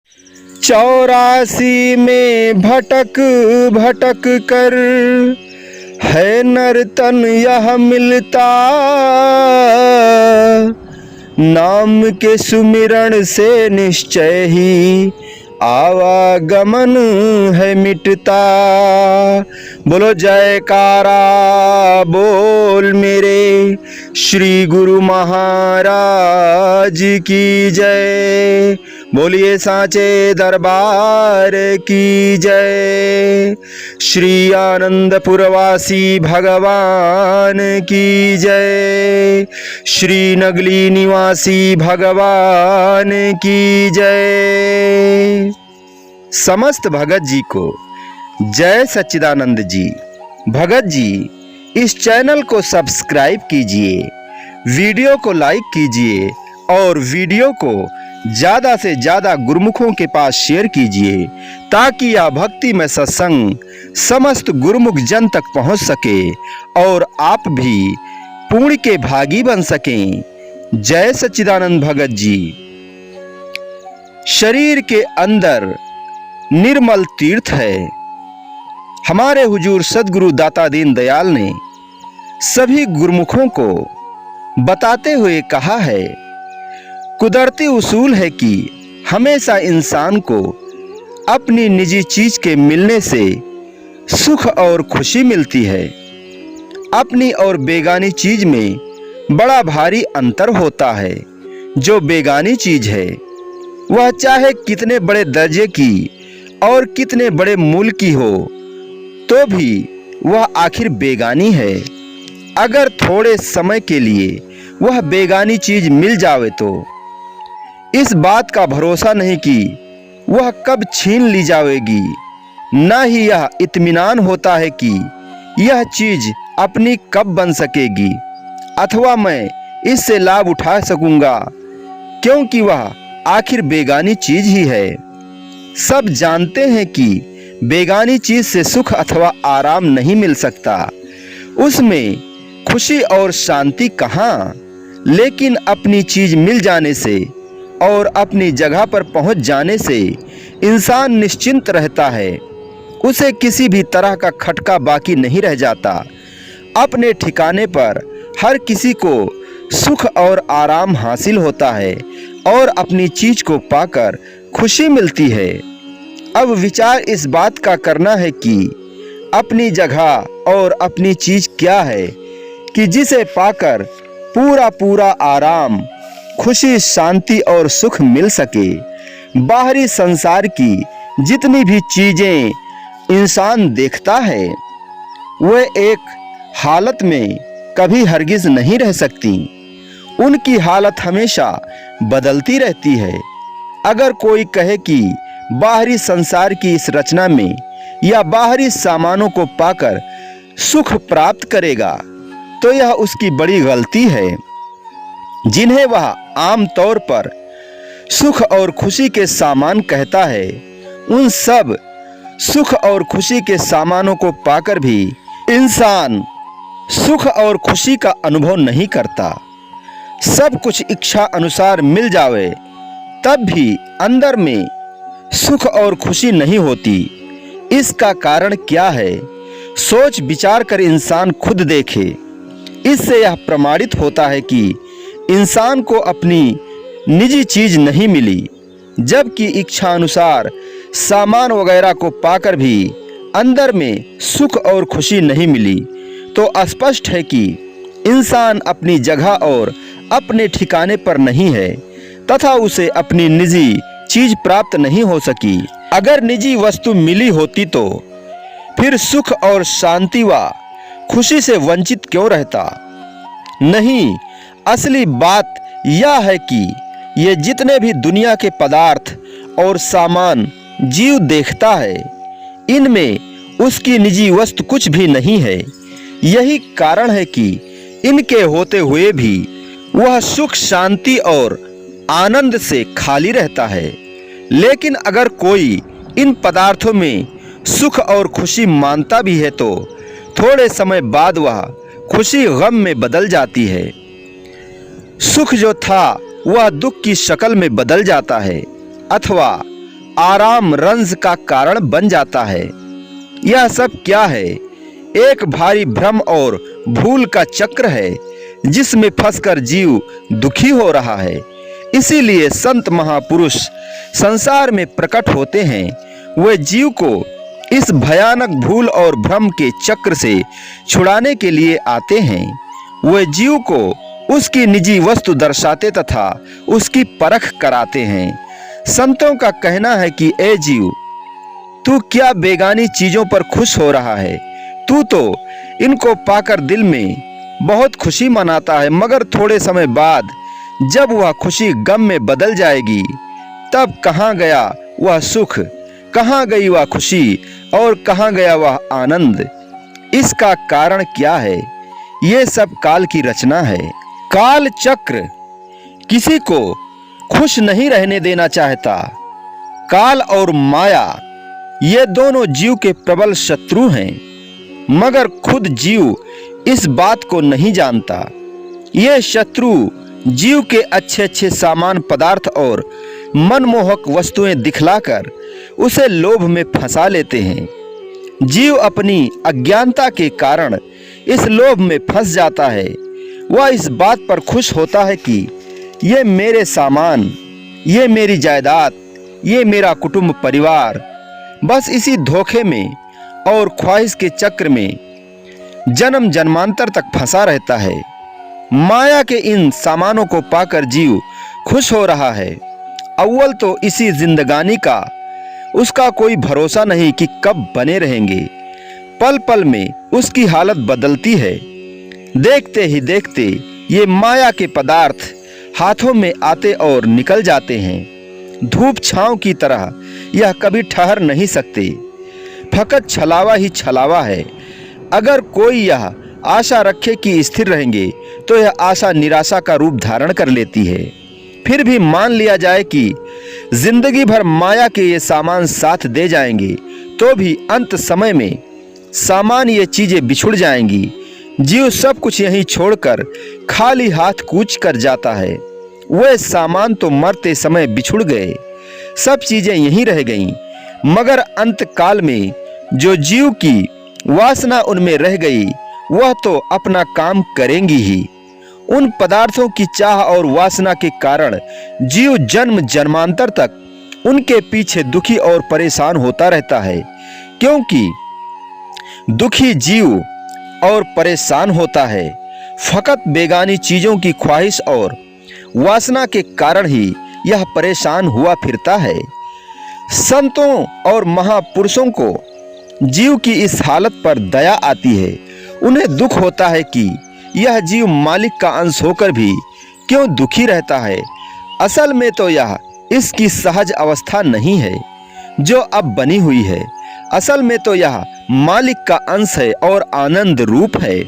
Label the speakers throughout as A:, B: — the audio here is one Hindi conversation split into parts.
A: 84 में भटक भटक कर है नर तन यह मिलता, नाम के सुमिरण से निश्चय ही आवागमन है मिटता। बोलो जयकारा बोल मेरे श्री गुरु महाराज की जय। बोलिए सांचे दरबार की जय। श्री आनंदपुरवासी भगवान की जय। श्री नगली निवासी भगवान की जय। समस्त भगत जी को जय सच्चिदानंद जी। भगत जी इस चैनल को सब्सक्राइब कीजिए, वीडियो को लाइक कीजिए और वीडियो को ज़्यादा से ज़्यादा गुरुमुखों के पास शेयर कीजिए ताकि यह भक्ति में सत्संग समस्त गुरुमुख जन तक पहुंच सके और आप भी पुण्य के भागी बन सकें। जय सच्चिदानंद भगत जी। शरीर के अंदर निर्मल तीर्थ है। हमारे हुजूर सद्गुरु दाता दीन दयाल ने सभी गुरुमुखों को बताते हुए कहा है, कुदरती उसूल है कि हमेशा इंसान को अपनी निजी चीज के मिलने से सुख और खुशी मिलती है। अपनी और बेगानी चीज में बड़ा भारी अंतर होता है। जो बेगानी चीज है वह चाहे कितने बड़े दर्जे की और कितने बड़े मूल्य की हो तो भी वह आखिर बेगानी है। अगर थोड़े समय के लिए वह बेगानी चीज मिल जावे तो इस बात का भरोसा नहीं कि वह कब छीन ली जाएगी। न ही यह इत्मीनान होता है कि यह चीज अपनी कब बन सकेगी अथवा मैं इससे लाभ उठा सकूंगा, क्योंकि वह आखिर बेगानी चीज ही है। सब जानते हैं कि बेगानी चीज से सुख अथवा आराम नहीं मिल सकता, उसमें खुशी और शांति कहाँ। लेकिन अपनी चीज मिल जाने से और अपनी जगह पर पहुंच जाने से इंसान निश्चिंत रहता है। उसे किसी भी तरह का खटका बाकी नहीं रह जाता। अपने ठिकाने पर हर किसी को सुख और आराम हासिल होता है और अपनी चीज को पाकर खुशी मिलती है। अब विचार इस बात का करना है कि अपनी जगह और अपनी चीज क्या है कि जिसे पाकर पूरा पूरा आराम, खुशी, शांति और सुख मिल सके। बाहरी संसार की जितनी भी चीजें इंसान देखता है वह एक हालत में कभी हरगिज नहीं रह सकती। उनकी हालत हमेशा बदलती रहती है। अगर कोई कहे कि बाहरी संसार की इस रचना में या बाहरी सामानों को पाकर सुख प्राप्त करेगा तो यह उसकी बड़ी गलती है। जिन्हें वह आम तौर पर सुख और खुशी के सामान कहता है, उन सब सुख और खुशी के सामानों को पाकर भी इंसान सुख और खुशी का अनुभव नहीं करता। सब कुछ इच्छा अनुसार मिल जावे तब भी अंदर में सुख और खुशी नहीं होती। इसका कारण क्या है? सोच विचार कर इंसान खुद देखे। इससे यह प्रमाणित होता है कि इंसान को अपनी निजी चीज नहीं मिली, जबकि इच्छा अनुसार सामान वगैरह को पाकर भी अंदर में सुख और खुशी नहीं मिली। तो स्पष्ट है कि इंसान अपनी जगह और अपने ठिकाने पर नहीं है तथा उसे अपनी निजी चीज प्राप्त नहीं हो सकी। अगर निजी वस्तु मिली होती तो फिर सुख और शांति व खुशी से वंचित क्यों रहता? नहीं, असली बात यह है कि ये जितने भी दुनिया के पदार्थ और सामान जीव देखता है, इनमें उसकी निजी वस्तु कुछ भी नहीं है। यही कारण है कि इनके होते हुए भी वह सुख, शांति और आनंद से खाली रहता है। लेकिन अगर कोई इन पदार्थों में सुख और खुशी मानता भी है तो थोड़े समय बाद वह खुशी गम में बदल जाती है। सुख जो था वह दुख की शक्ल में बदल जाता है, अथवा आराम रंज का कारण बन जाता है। यह सब क्या है? एक भारी भ्रम और भूल का चक्र है जिसमें फंसकर जीव दुखी हो रहा है। इसीलिए संत महापुरुष संसार में प्रकट होते हैं। वे जीव को इस भयानक भूल और भ्रम के चक्र से छुड़ाने के लिए आते हैं। वे जीव को उसकी निजी वस्तु दर्शाते तथा उसकी परख कराते हैं। संतों का कहना है कि ए जीव, तू क्या बेगानी चीजों पर खुश हो रहा है? तू तो इनको पाकर दिल में बहुत खुशी मनाता है, मगर थोड़े समय बाद जब वह खुशी गम में बदल जाएगी, तब कहाँ गया वह सुख, कहाँ गई वह खुशी और कहाँ गया वह आनंद? इसका कारण क्या है? ये सब काल की रचना है। काल चक्र किसी को खुश नहीं रहने देना चाहता। काल और माया ये दोनों जीव के प्रबल शत्रु हैं, मगर खुद जीव इस बात को नहीं जानता। ये शत्रु जीव के अच्छे अच्छे सामान, पदार्थ और मनमोहक वस्तुएं दिखलाकर उसे लोभ में फंसा लेते हैं। जीव अपनी अज्ञानता के कारण इस लोभ में फंस जाता है। वह इस बात पर खुश होता है कि ये मेरे सामान, ये मेरी जायदाद, ये मेरा कुटुंब परिवार। बस इसी धोखे में और ख्वाहिश के चक्र में जन्म जन्मांतर तक फंसा रहता है। माया के इन सामानों को पाकर जीव खुश हो रहा है। अव्वल तो इसी जिंदगानी का उसका कोई भरोसा नहीं कि कब बने रहेंगे। पल पल में उसकी हालत बदलती है। देखते ही देखते ये माया के पदार्थ हाथों में आते और निकल जाते हैं। धूप छांव की तरह यह कभी ठहर नहीं सकते। फकत छलावा ही छलावा है। अगर कोई यह आशा रखे कि स्थिर रहेंगे, तो यह आशा निराशा का रूप धारण कर लेती है। फिर भी मान लिया जाए कि जिंदगी भर माया के ये सामान साथ दे जाएंगे, तो भी अंत समय में सामान ये चीजें बिछुड़ जाएंगी। जीव सब कुछ यहीं छोड़कर खाली हाथ कूच कर जाता है। वे सामान तो मरते समय बिछुड़ गए, सब चीजें यहीं रह गईं, मगर अंत काल में जो जीव की वासना उनमें रह गई, वह तो अपना काम करेंगी ही। उन पदार्थों की चाह और वासना के कारण जीव जन्म जन्मांतर तक उनके पीछे दुखी और परेशान होता रहता है, क्योंकि दुखी जीव और परेशान होता है फकत बेगानी चीजों की ख्वाहिश और वासना के कारण ही यह परेशान हुआ फिरता है। संतों और महापुरुषों को जीव की इस हालत पर दया आती है। उन्हें दुख होता है कि यह जीव मालिक का अंश होकर भी क्यों दुखी रहता है। असल में तो यह इसकी सहज अवस्था नहीं है जो अब बनी हुई है। असल में तो यह मालिक का अंश है और आनंद रूप है,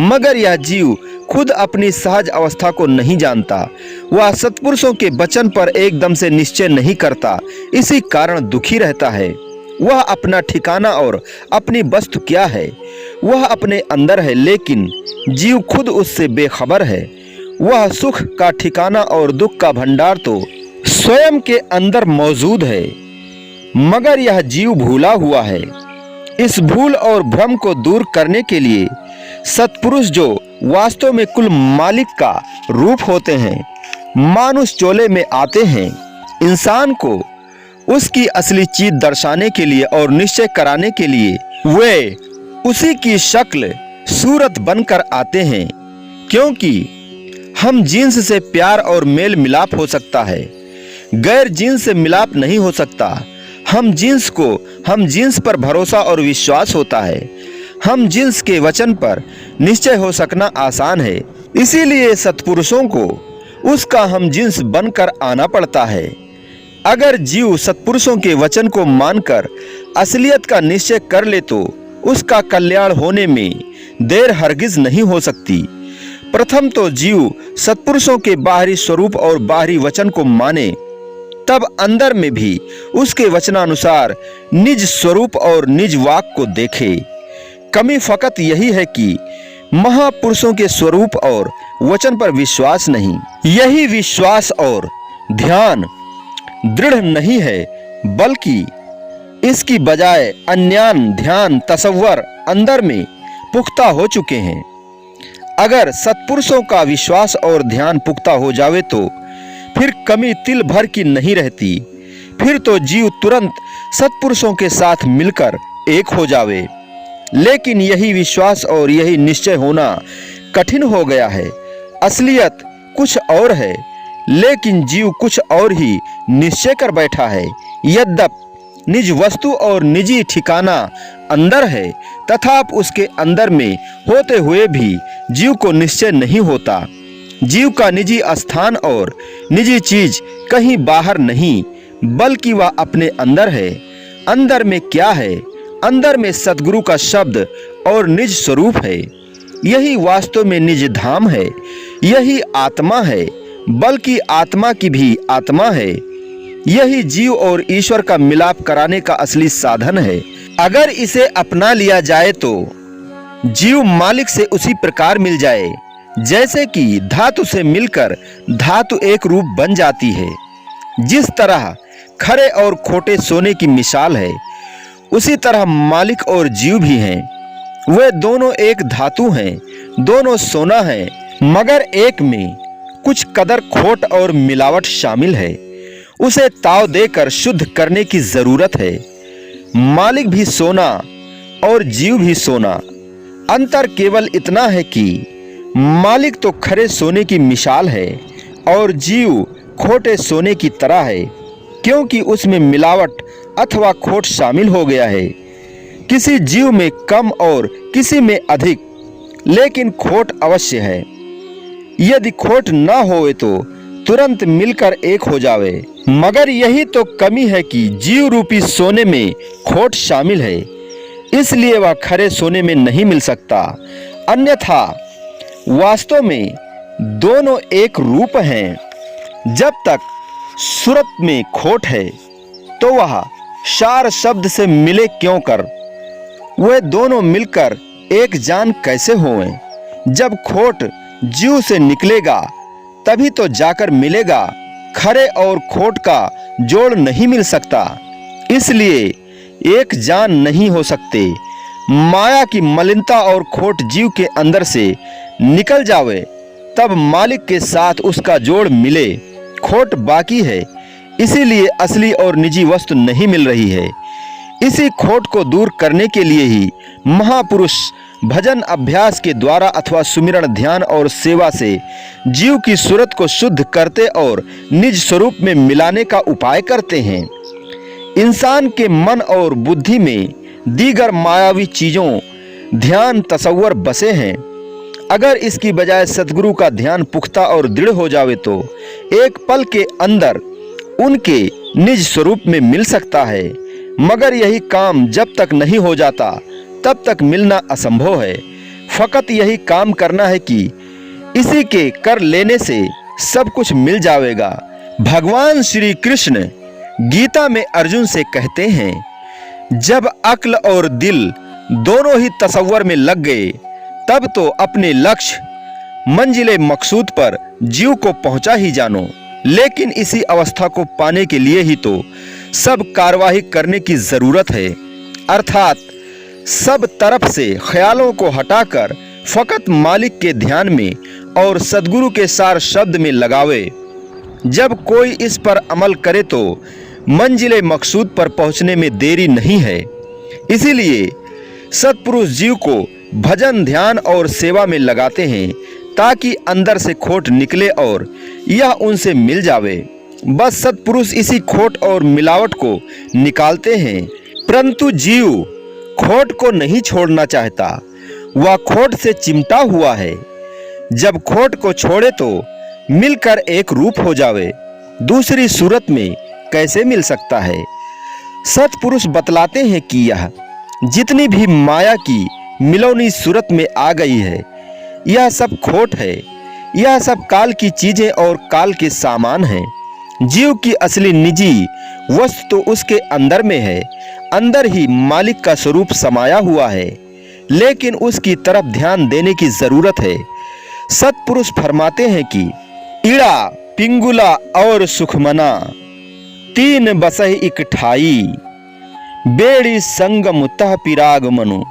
A: मगर यह जीव खुद अपनी सहज अवस्था को नहीं जानता। वह सत्पुरुषों के वचन पर एकदम से निश्चय नहीं करता, इसी कारण दुखी रहता है। वह अपना ठिकाना और अपनी वस्तु क्या है, वह अपने अंदर है, लेकिन जीव खुद उससे बेखबर है। वह सुख का ठिकाना और दुख का भंडार तो स्वयं के अंदर मौजूद है, मगर यह जीव भूला हुआ है। इस भूल और भ्रम को दूर करने के लिए सत्पुरुष, जो वास्तव में कुल मालिक का रूप होते हैं, मानुष चोले में आते हैं। इंसान को उसकी असली चीज दर्शाने के लिए और निश्चय कराने के लिए वे उसी की शक्ल सूरत बनकर आते हैं, क्योंकि हम जिन्स से प्यार और मेल मिलाप हो सकता है, गैर जिन्स से मिलाप नहीं हो सकता। हम जिन्स पर भरोसा और विश्वास होता है। हम जिन्स के वचन पर निश्चय हो सकना आसान है। इसीलिए सत्पुरुषों को उसका हम जिन्स बनकर आना पड़ता है। अगर जीव सत्पुरुषों के वचन को मानकर असलियत का निश्चय कर ले, तो उसका कल्याण होने में देर हरगिज नहीं हो सकती। प्रथम तो जीव सत्पुरुषों के बाहरी स्वरूप और बाहरी वचन को माने, तब अंदर में भी उसके वचनानुसार निज स्वरूप और निज वाक को देखे। कमी फकत यही है कि महापुरुषों के स्वरूप और वचन पर विश्वास नहीं। यही विश्वास और ध्यान दृढ़ नहीं है बल्कि इसकी बजाय अन्यान ध्यान तसव्वुर अंदर में पुख्ता हो चुके हैं। अगर सत्पुरुषों का विश्वास और ध्यान पुख्ता हो जावे तो फिर कमी तिल भर की नहीं रहती। फिर तो जीव तुरंत सत्पुरुषों के साथ मिलकर एक हो जावे। लेकिन यही विश्वास और यही निश्चय होना कठिन हो गया है। असलियत कुछ और है, लेकिन जीव कुछ और ही निश्चय कर बैठा है। यद्यप निज वस्तु और निजी ठिकाना अंदर है, तथापि उसके अंदर में होते हुए भी जीव को निश्चय नहीं होता। जीव का निजी स्थान और निजी चीज कहीं बाहर नहीं, बल्कि वह अपने अंदर है। अंदर में क्या है? अंदर में सद्गुरु का शब्द और निज स्वरूप है। यही वास्तव में निज धाम है। यही आत्मा है, बल्कि आत्मा की भी आत्मा है। यही जीव और ईश्वर का मिलाप कराने का असली साधन है। अगर इसे अपना लिया जाए तो जीव मालिक से उसी प्रकार मिल जाए जैसे कि धातु से मिलकर धातु एक रूप बन जाती है। जिस तरह खरे और खोटे सोने की मिसाल है, उसी तरह मालिक और जीव भी हैं। वे दोनों एक धातु हैं, दोनों सोना है, मगर एक में कुछ कदर खोट और मिलावट शामिल है। उसे ताव देकर शुद्ध करने की जरूरत है। मालिक भी सोना और जीव भी सोना। अंतर केवल इतना है कि मालिक तो खरे सोने की मिसाल है और जीव खोटे सोने की तरह है, क्योंकि उसमें मिलावट अथवा खोट शामिल हो गया है। किसी जीव में कम और किसी में अधिक, लेकिन खोट अवश्य है। यदि खोट ना होए तो तुरंत मिलकर एक हो जावे। मगर यही तो कमी है कि जीव रूपी सोने में खोट शामिल है, इसलिए वह खरे सोने में नहीं मिल सकता। अन्यथा वास्तव में दोनों एक रूप हैं। जब तक सूरत में खोट है तो वह सार शब्द से मिले क्यों कर? वे दोनों मिलकर एक जान कैसे होएं? जब खोट जीव से निकलेगा तभी तो जाकर मिलेगा। खरे और खोट का जोड़ नहीं मिल सकता, इसलिए एक जान नहीं हो सकते। माया की मलिनता और खोट जीव के अंदर से निकल जावे तब मालिक के साथ उसका जोड़ मिले। खोट बाकी है, इसीलिए असली और निजी वस्तु नहीं मिल रही है। इसी खोट को दूर करने के लिए ही महापुरुष भजन अभ्यास के द्वारा अथवा सुमिरन ध्यान और सेवा से जीव की सूरत को शुद्ध करते और निज स्वरूप में मिलाने का उपाय करते हैं। इंसान के मन और बुद्धि में दीगर मायावी चीजों ध्यान तसव्वुर बसे हैं। अगर इसकी बजाय सद्गुरु का ध्यान पुख्ता और दृढ़ हो जावे तो एक पल के अंदर उनके निज स्वरूप में मिल सकता है। मगर यही काम जब तक नहीं हो जाता तब तक मिलना असंभव है। फकत यही काम करना है कि इसी के कर लेने से सब कुछ मिल जाएगा। भगवान श्री कृष्ण गीता में अर्जुन से कहते हैं, जब अक्ल और दिल दोनों ही तसव्वुर में लग गए तब तो अपने लक्ष्य मंजिले मकसूद पर जीव को पहुंचा ही जानो। लेकिन इसी अवस्था को पाने के लिए ही तो सब कार्यवाही करने की जरूरत है, अर्थात सब तरफ से ख्यालों को हटाकर फकत मालिक के ध्यान में और सद्गुरु के सार शब्द में लगावे। जब कोई इस पर अमल करे तो मंजिले मकसूद पर पहुंचने में देरी नहीं है। इसीलिए सत्पुरुष जीव को भजन ध्यान और सेवा में लगाते हैं ताकि अंदर से खोट निकले और यह उनसे मिल जावे। बस सत्पुरुष इसी खोट और मिलावट को निकालते हैं, परंतु जीव खोट को नहीं छोड़ना चाहता। वह खोट से चिमटा हुआ है। जब खोट को छोड़े तो मिलकर एक रूप हो जावे। दूसरी सूरत में कैसे मिल सकता है? सत्पुरुष बतलाते हैं कि यह जितनी भी माया की मिलौनी सूरत में आ गई है, यह सब खोट है। यह सब काल की चीजें और काल के सामान हैं। जीव की असली निजी वस्तु तो उसके अंदर में है। अंदर ही मालिक का स्वरूप समाया हुआ है, लेकिन उसकी तरफ ध्यान देने की जरूरत है। सत्पुरुष फरमाते हैं कि ईड़ा पिंगुला और सुखमना तीन बसहि इकठाई, बेड़ी संगम तह पिराग मनु,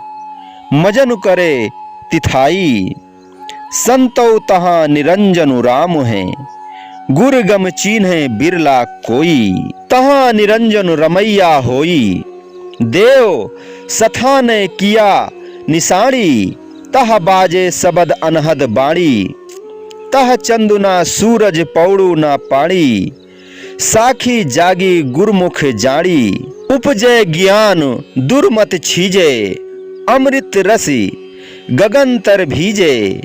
A: मजनु करे तिथाई। संतौ तहाँ निरंजनु राम है, गुर गम चीन्हे बिरला कोई। तहाँ निरंजनु रमैया होई, देव सथा ने किया निशाणी। तह बाजे सबद अनहद बाणी, तह चंदुना सूरज पौड़ू ना पाणी। साखी जागी गुरमुख जाड़ी, उपजय ज्ञान दुर्मत छीजे। अमृत रसी गगन तर भीजे,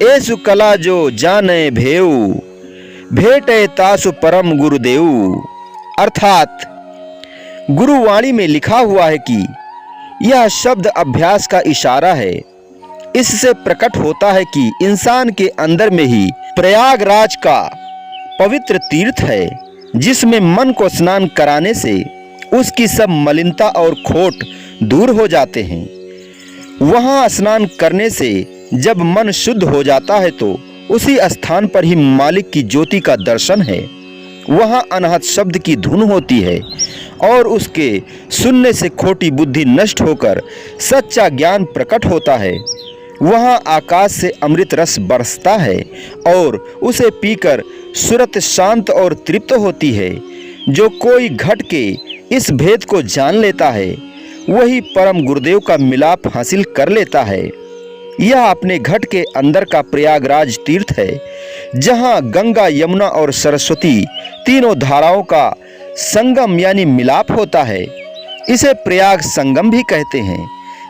A: ऐसु कला जो जाने भेऊ। भेटे तासु परम गुरुदेव। अर्थात गुरुवाणी में लिखा हुआ है कि यह शब्द अभ्यास का इशारा है। इससे प्रकट होता है कि इंसान के अंदर में ही प्रयागराज का पवित्र तीर्थ है, जिसमें मन को स्नान कराने से उसकी सब मलिनता और खोट दूर हो जाते हैं। वहां स्नान करने से जब मन शुद्ध हो जाता है तो उसी स्थान पर ही मालिक की ज्योति का दर्शन है। वहां अनहद शब्द की धुन होती है और उसके सुनने से खोटी बुद्धि नष्ट होकर सच्चा ज्ञान प्रकट होता है। वहां आकाश से अमृत रस बरसता है और उसे पीकर सुरत शांत और तृप्त होती है। जो कोई घट के इस भेद को जान लेता है वही परम गुरुदेव का मिलाप हासिल कर लेता है। यह अपने घट के अंदर का प्रयागराज तीर्थ है, जहां गंगा, यमुना और सरस्वती तीनों धाराओं का संगम यानी मिलाप होता है। इसे प्रयाग संगम भी कहते हैं।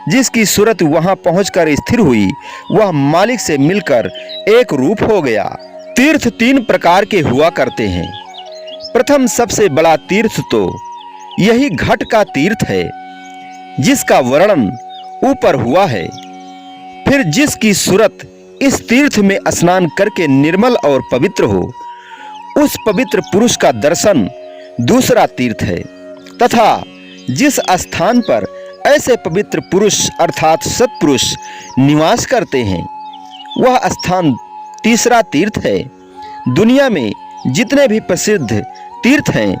A: जिसकी सूरत वहां पहुंचकर स्थिर हुई वह मालिक से मिलकर एक रूप हो गया। तीर्थ तीन प्रकार के हुआ करते हैं। प्रथम सबसे बड़ा तीर्थ तो यही घट का तीर्थ है, जिसका वर्णन ऊपर हुआ है। फिर जिसकी सूरत इस तीर्थ में स्नान करके निर्मल और पवित्र हो, उस पवित्र पुरुष का दर्शन दूसरा तीर्थ है। तथा जिस स्थान पर ऐसे पवित्र पुरुष अर्थात सत्पुरुष निवास करते हैं वह स्थान तीसरा तीर्थ है। दुनिया में जितने भी प्रसिद्ध तीर्थ हैं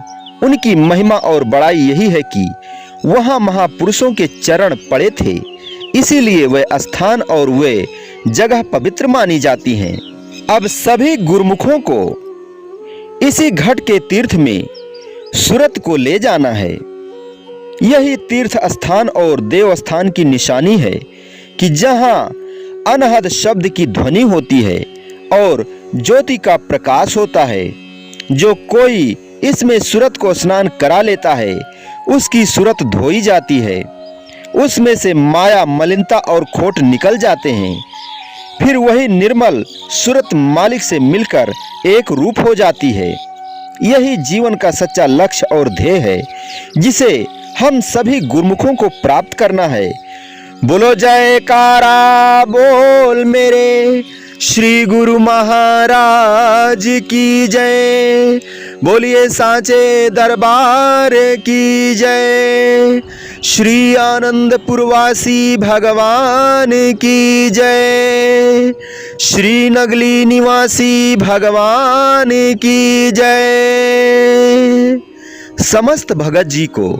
A: उनकी महिमा और बड़ाई यही है कि वहां महापुरुषों के चरण पड़े थे, इसीलिए वे स्थान और वे जगह पवित्र मानी जाती हैं। अब सभी गुरुमुखों को इसी घट के तीर्थ में सूरत को ले जाना है। यही तीर्थ स्थान और देवस्थान की निशानी है कि जहां अनहद शब्द की ध्वनि होती है और ज्योति का प्रकाश होता है। जो कोई इसमें सूरत को स्नान करा लेता है उसकी सूरत धोई जाती है, उसमें से माया, मलिनता और खोट निकल जाते हैं। फिर वही निर्मल सूरत मालिक से मिलकर एक रूप हो जाती है। यही जीवन का सच्चा लक्ष्य और ध्येय है, जिसे हम सभी गुरुमुखों को प्राप्त करना है। बोलो जयकारा बोल मेरे श्री गुरु महाराज की जय। बोलिए सांचे दरबार की जय। श्री आनंदपुरवासी भगवान की जय। श्री नगली निवासी भगवान की जय। समस्त भगत जी को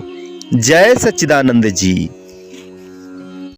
A: जय सच्चिदानंद जी।